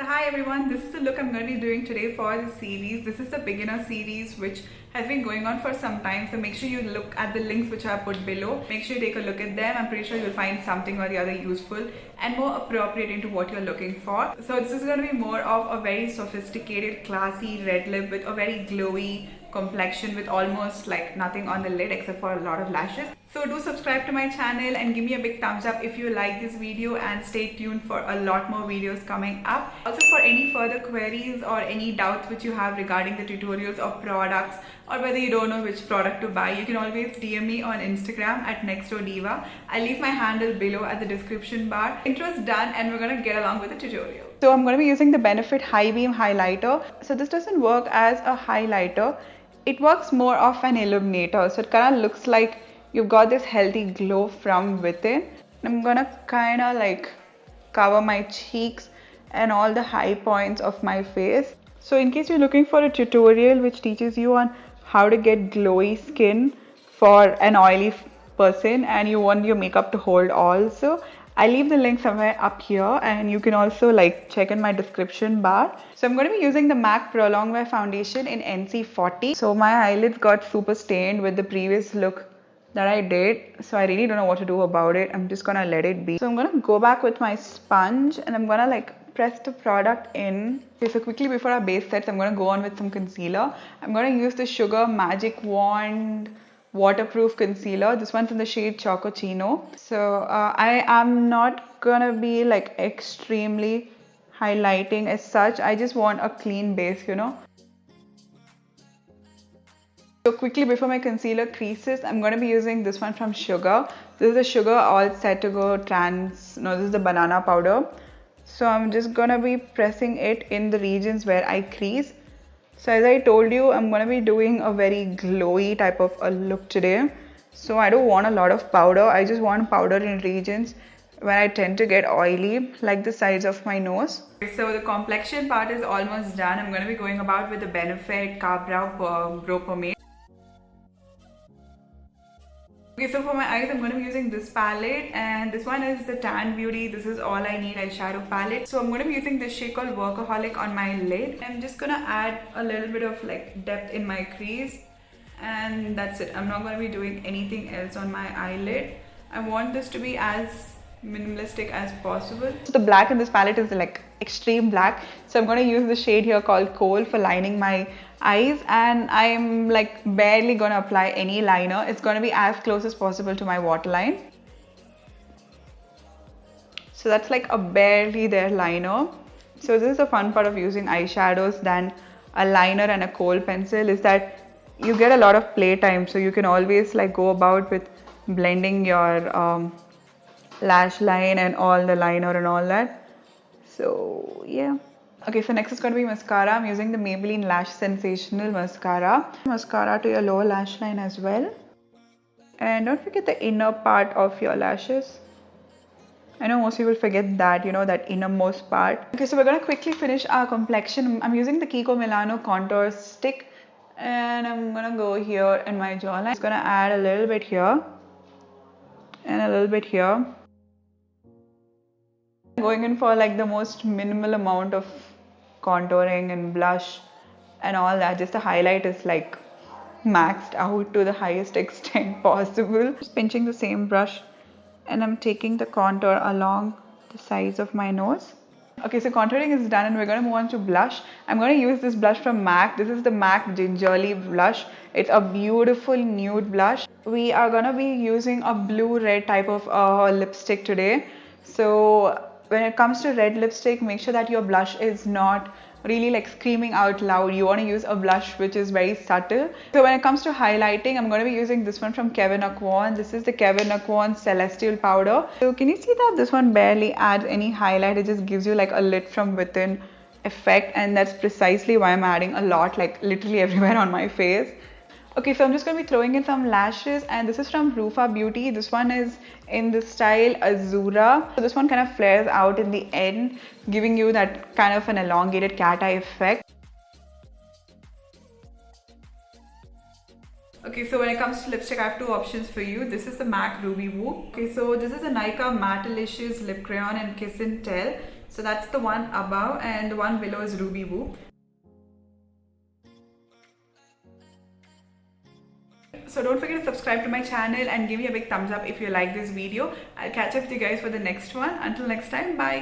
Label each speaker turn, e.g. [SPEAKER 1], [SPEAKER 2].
[SPEAKER 1] So hi everyone, this is the look I'm going to be doing today for the series. This is the beginner series which has been going on for some time. So make sure you look at the links which I put below. Make sure you take a look at them. I'm pretty sure you'll find something or the other useful and more appropriate into what you're looking for. So this is going to be more of a very sophisticated, classy red lip with a very glowy complexion with almost like nothing on the lid except for a lot of lashes. So do subscribe to my channel and give me a big thumbs up if you like this video, and stay tuned for a lot more videos coming up. Also, for any further queries or any doubts which you have regarding the tutorials or products, or whether you don't know which product to buy, you can always DM me on Instagram at NextDoorDiva. I'll leave my handle below at the description bar. Intro is done and we're gonna get along with the tutorial. So I'm going to be using the Benefit High Beam Highlighter. So this doesn't work as a highlighter. It works more of an illuminator. So it kind of looks like you've got this healthy glow from within. I'm gonna kind of like cover my cheeks and all the high points of my face. So in case you're looking for a tutorial which teaches you on how to get glowy skin for an oily person and you want your makeup to hold also, I'll leave the link somewhere up here, and you can also like check in my description bar. So I'm going to be using the MAC Pro Longwear foundation in NC40. So my eyelids got super stained with the previous look that I did, so I really don't know what to do about it. I'm just gonna let it be. So I'm gonna go back with my sponge and I'm gonna like press the product in. Okay, so quickly before our base sets, I'm gonna go on with some concealer. I'm gonna use the Sugar Magic Wand waterproof concealer. This one's in the shade Chocochino. So I am not gonna be like extremely highlighting as such. I just want a clean base, you know. So quickly before my concealer creases, I'm going to be using this one from Sugar. This is the Sugar All Set to Go this is the banana powder. So I'm just going to be pressing it in the regions where I crease. So as I told you, I'm going to be doing a very glowy type of a look today. So I don't want a lot of powder. I just want powder in regions where I tend to get oily, like the sides of my nose. So the complexion part is almost done. I'm going to be going about with the Benefit Brow Pomade. Okay, so for my eyes, I'm going to be using this palette, and this one is the Tan Beauty. This is All I Need eyeshadow palette. So I'm going to be using this shade called Workaholic on my lid. I'm just going to add a little bit of like depth in my crease, and that's it. I'm not going to be doing anything else on my eyelid. I want this to be as minimalistic as possible. So the black in this palette is like extreme black. So I'm going to use the shade here called Coal for lining my eyes, and I'm like barely going to apply any liner. It's going to be as close as possible to my waterline. So that's like a barely there liner. So this is the fun part of using eyeshadows than a liner and a kohl pencil, is that you get a lot of playtime. So you can always like go about with blending your lash line and all the liner and all that. So yeah. Okay, so next is going to be mascara. I'm using the Maybelline Lash Sensational Mascara. Mascara to your lower lash line as well. And don't forget the inner part of your lashes. I know most people forget that, you know, that innermost part. Okay, so we're going to quickly finish our complexion. I'm using the Kiko Milano Contour Stick. And I'm going to go here in my jawline. I'm just going to add a little bit here. And a little bit here. Going in for like the most minimal amount of contouring and blush and all that. Just the highlight is like maxed out to the highest extent possible. Just pinching the same brush and I'm taking the contour along the sides of my nose. Okay, so contouring is done and we're going to move on to blush. I'm going to use this blush from MAC. This is the MAC Gingerly blush. It's a beautiful nude blush. We are going to be using a blue-red type of lipstick today. So when it comes to red lipstick, make sure that your blush is not really like screaming out loud. You want to use a blush which is very subtle. So when it comes to highlighting, I'm going to be using this one from Kevyn Aucoin. This is the Kevyn Aucoin Celestial Powder. So can you see that this one barely adds any highlight? It just gives you like a lit from within effect, and that's precisely why I'm adding a lot, like literally everywhere on my face. Okay, so I'm just going to be throwing in some lashes, and this is from Rufa Beauty. This one is in the style Azura. So this one kind of flares out in the end, giving you that kind of an elongated cat eye effect. Okay, so when it comes to lipstick, I have two options for you. This is the MAC Ruby Woo. Okay, so this is a Nykaa Mattelicious Lip Crayon in Kiss and Tell. So that's the one above, and the one below is Ruby Woo. So don't forget to subscribe to my channel and give me a big thumbs up if you like this video. I'll catch up with you guys for the next one. Until next time, bye.